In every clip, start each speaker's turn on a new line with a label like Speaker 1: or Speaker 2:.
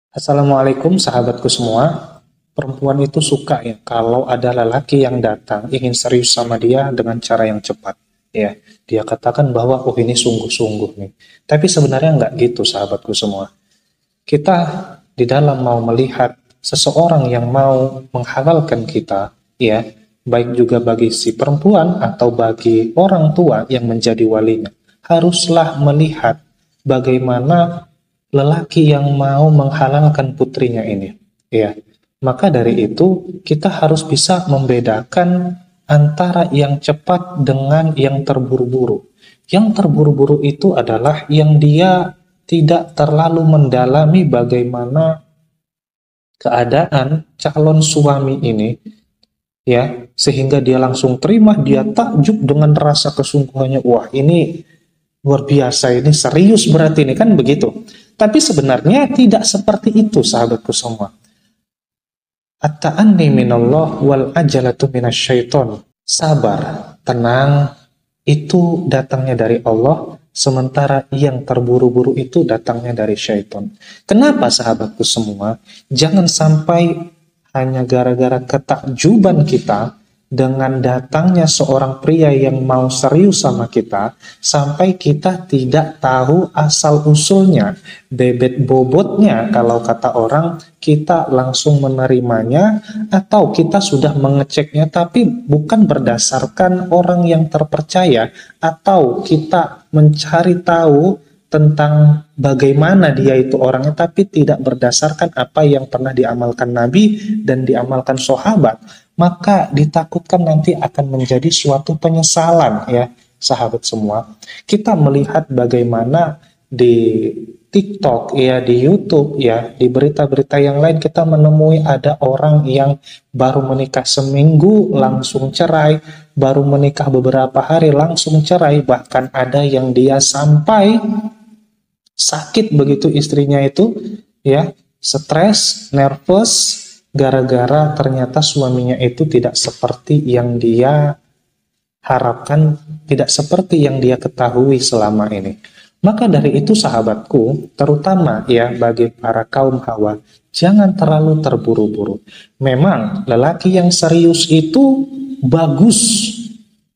Speaker 1: Assalamualaikum sahabatku semua. Perempuan itu suka ya kalau ada lelaki yang datang ingin serius sama dia dengan cara yang cepat. Ya, dia katakan bahwa oh ini sungguh-sungguh nih. Tapi sebenarnya nggak gitu sahabatku semua. Kita di dalam mau melihat seseorang yang mau menghalalkan kita, ya, baik juga bagi si perempuan atau bagi orang tua yang menjadi walinya, haruslah melihat bagaimana lelaki yang mau menghalalkan putrinya ini. Ya, maka dari itu kita harus bisa membedakan antara yang cepat dengan yang terburu-buru. Yang terburu-buru itu adalah yang dia tidak terlalu mendalami bagaimana keadaan calon suami ini, ya, sehingga dia langsung terima, dia takjub dengan rasa kesungguhannya, wah ini luar biasa, ini serius berarti ini, kan begitu. Tapi sebenarnya tidak seperti itu sahabatku semua. At-ta'anni minallah wal ajalatu minasyaiton. Sabar, tenang, itu datangnya dari Allah, sementara yang terburu-buru itu datangnya dari syaitan. Kenapa sahabatku semua? Jangan sampai hanya gara-gara ketakjuban kita dengan datangnya seorang pria yang mau serius sama kita, sampai kita tidak tahu asal-usulnya, bebet bobotnya, kalau kata orang, kita langsung menerimanya, atau kita sudah mengeceknya tapi bukan berdasarkan orang yang terpercaya, atau kita mencari tahu tentang bagaimana dia itu orangnya tapi tidak berdasarkan apa yang pernah diamalkan Nabi dan diamalkan sahabat, maka ditakutkan nanti akan menjadi suatu penyesalan ya sahabat semua. Kita melihat bagaimana di TikTok ya, di YouTube ya, di berita-berita yang lain kita menemui ada orang yang baru menikah seminggu langsung cerai, baru menikah beberapa hari langsung cerai, bahkan ada yang dia sampai sakit begitu istrinya itu ya, stres, nervous gara-gara ternyata suaminya itu tidak seperti yang dia harapkan, tidak seperti yang dia ketahui selama ini. Maka dari itu sahabatku, terutama ya bagi para kaum hawa, jangan terlalu terburu-buru. Memang lelaki yang serius itu bagus,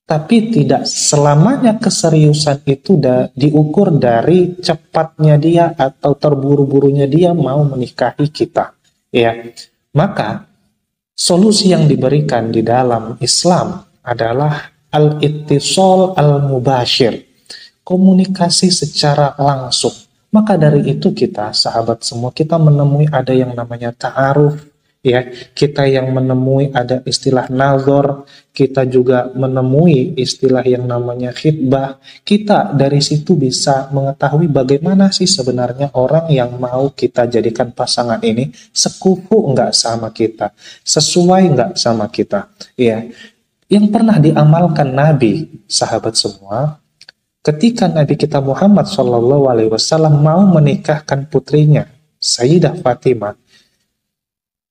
Speaker 1: tapi tidak selamanya keseriusan itu diukur dari cepatnya dia atau terburu-burunya dia mau menikahi kita. Ya, maka solusi yang diberikan di dalam Islam adalah al-ittisal al-mubashir, komunikasi secara langsung. Maka dari itu kita, sahabat semua, kita menemui ada yang namanya ta'aruf, ya, kita yang menemui ada istilah nazar, kita juga menemui istilah yang namanya khitbah. Kita dari situ bisa mengetahui bagaimana sih sebenarnya orang yang mau kita jadikan pasangan ini sekufu enggak sama kita, sesuai enggak sama kita, ya. Yang pernah diamalkan Nabi, sahabat semua, ketika Nabi kita Muhammad SAW mau menikahkan putrinya Sayyidah Fatimah,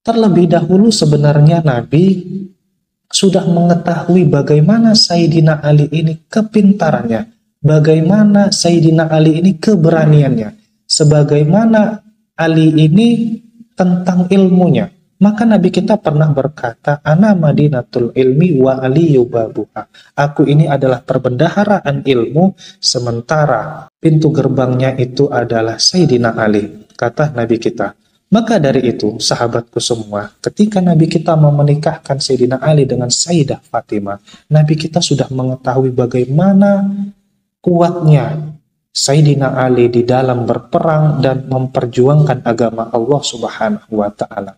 Speaker 1: terlebih dahulu sebenarnya Nabi sudah mengetahui bagaimana Sayyidina Ali ini kepintarannya, bagaimana Sayyidina Ali ini keberaniannya, sebagaimana Ali ini tentang ilmunya. Maka Nabi kita pernah berkata, Ana madinatul ilmi wa aliyu babuha. Aku ini adalah perbendaharaan ilmu, sementara pintu gerbangnya itu adalah Sayyidina Ali, kata Nabi kita. Maka dari itu, sahabatku semua, ketika Nabi kita mau menikahkan Sayyidina Ali dengan Sayyidah Fatimah, Nabi kita sudah mengetahui bagaimana kuatnya Sayyidina Ali di dalam berperang dan memperjuangkan agama Allah Subhanahu wa Ta'ala.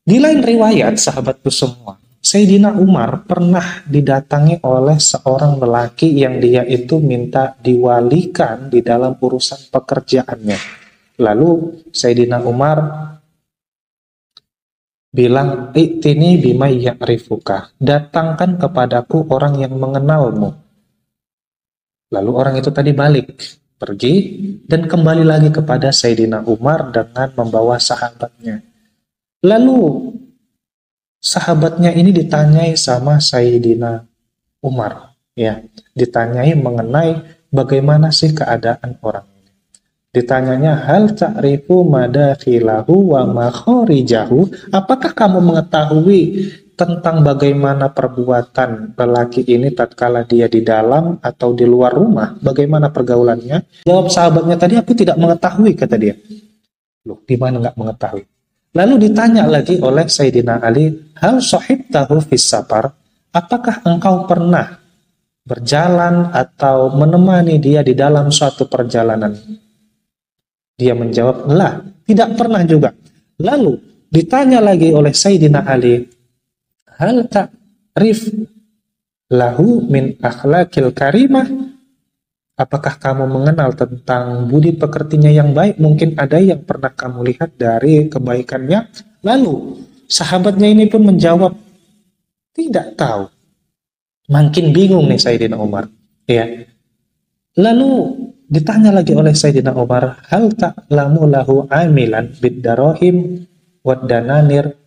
Speaker 1: Di lain riwayat, sahabatku semua, Sayyidina Umar pernah didatangi oleh seorang lelaki yang dia itu minta diwalikan di dalam urusan pekerjaannya. Lalu Sayyidina Umar bilang, "I'tini bima ya'rifuka." Datangkan kepadaku orang yang mengenalmu. Lalu orang itu tadi balik, pergi dan kembali lagi kepada Sayyidina Umar dengan membawa sahabatnya. Lalu sahabatnya ini ditanyai sama Sayyidina Umar, ya, ditanyai mengenai bagaimana sih keadaan orang. Ditanyanya, hal ta'rifu madakhilahu wa makharijahu, apakah kamu mengetahui tentang bagaimana perbuatan lelaki ini tatkala dia di dalam atau di luar rumah, bagaimana pergaulannya? Jawab sahabatnya tadi, aku tidak mengetahui, kata dia. Loh, gimana nggak mengetahui? Lalu ditanya lagi oleh Sayyidina Ali, hal sahibtahu fis safar, apakah engkau pernah berjalan atau menemani dia di dalam suatu perjalanan? Dia menjawab, lah, tidak pernah juga. Lalu ditanya lagi oleh Sayyidina Ali, hal ta'rif lahu min akhlaqil karimah, apakah kamu mengenal tentang budi pekertinya yang baik? Mungkin ada yang pernah kamu lihat dari kebaikannya. Lalu sahabatnya ini pun menjawab, tidak tahu. Makin bingung nih Sayyidina Umar, ya. Lalu ditanya lagi oleh Sayyidina Umar, hal ta'lamu lahu amilan bid-darahim wad-dananir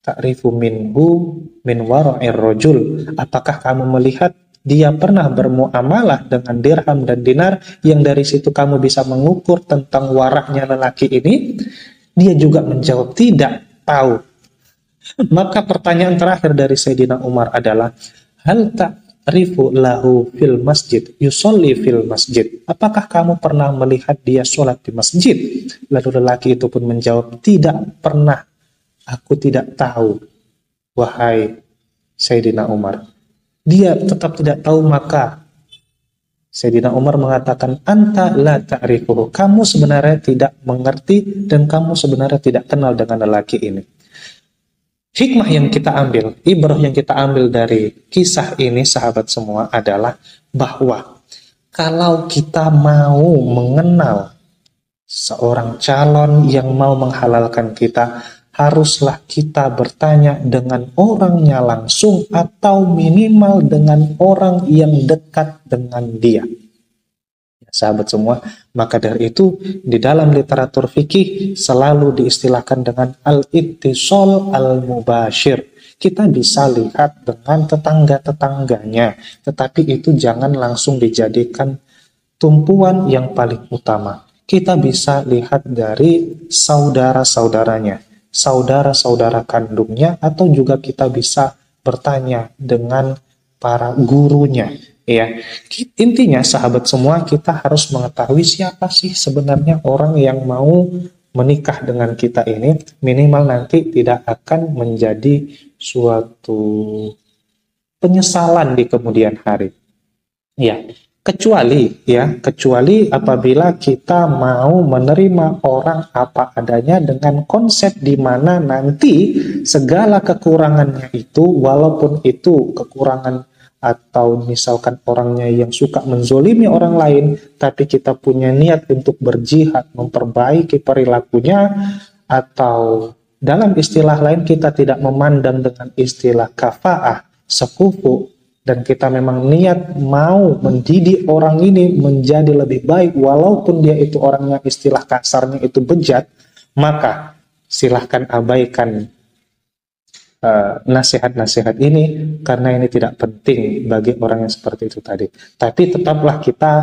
Speaker 1: ta'rifu minhu min wara'ir rajul, apakah kamu melihat dia pernah bermuamalah dengan dirham dan dinar yang dari situ kamu bisa mengukur tentang waraknya lelaki ini? Dia juga menjawab tidak tahu. Maka pertanyaan terakhir dari Sayyidina Umar adalah, hal ta'rifu lahu fil masjid yusolli fil masjid, apakah kamu pernah melihat dia sholat di masjid? Lalu lelaki itu pun menjawab, tidak pernah, aku tidak tahu, wahai Sayyidina Umar. Dia tetap tidak tahu, maka Sayyidina Umar mengatakan, anta la ta'rifuhu, kamu sebenarnya tidak mengerti dan kamu sebenarnya tidak kenal dengan lelaki ini. Hikmah yang kita ambil, ibrah yang kita ambil dari kisah ini sahabat semua adalah bahwa kalau kita mau mengenal seorang calon yang mau menghalalkan kita, haruslah kita bertanya dengan orangnya langsung atau minimal dengan orang yang dekat dengan dia. Sahabat semua, maka dari itu di dalam literatur fikih selalu diistilahkan dengan al-ittisal al-mubashir. Kita bisa lihat dengan tetangga-tetangganya, tetapi itu jangan langsung dijadikan tumpuan yang paling utama. Kita bisa lihat dari saudara-saudaranya, saudara-saudara kandungnya, atau juga kita bisa bertanya dengan para gurunya. Ya, intinya sahabat semua, kita harus mengetahui siapa sih sebenarnya orang yang mau menikah dengan kita ini, minimal nanti tidak akan menjadi suatu penyesalan di kemudian hari. Ya, kecuali apabila kita mau menerima orang apa adanya dengan konsep di mana nanti segala kekurangannya itu, walaupun itu kekurangan atau misalkan orangnya yang suka menzolimi orang lain, tapi kita punya niat untuk berjihad, memperbaiki perilakunya, atau dalam istilah lain kita tidak memandang dengan istilah kafaah, sekufu, dan kita memang niat mau mendidik orang ini menjadi lebih baik, walaupun dia itu orangnya istilah kasarnya itu bejat, maka silahkan abaikan nasihat-nasihat ini, karena ini tidak penting bagi orang yang seperti itu tadi. Tapi tetaplah kita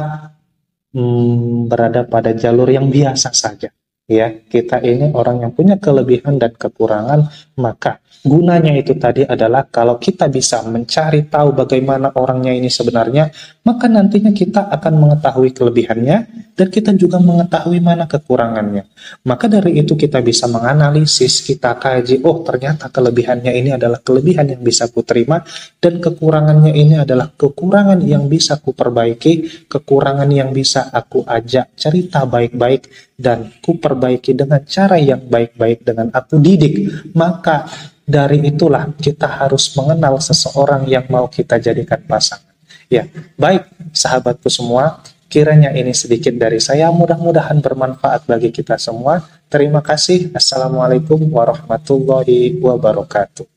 Speaker 1: berada pada jalur yang biasa saja. Ya, kita ini orang yang punya kelebihan dan kekurangan, maka gunanya itu tadi adalah kalau kita bisa mencari tahu bagaimana orangnya ini sebenarnya, maka nantinya kita akan mengetahui kelebihannya dan kita juga mengetahui mana kekurangannya. Maka dari itu kita bisa menganalisis, kita kaji, oh ternyata kelebihannya ini adalah kelebihan yang bisa kuterima, dan kekurangannya ini adalah kekurangan yang bisa kuperbaiki, kekurangan yang bisa aku ajak cerita baik-baik dan kuperbaiki dengan cara yang baik-baik, dengan aku didik. Maka dari itulah kita harus mengenal seseorang yang mau kita jadikan pasangan. Ya, baik sahabatku semua, kiranya ini sedikit dari saya, mudah-mudahan bermanfaat bagi kita semua. Terima kasih. Assalamualaikum warahmatullahi wabarakatuh.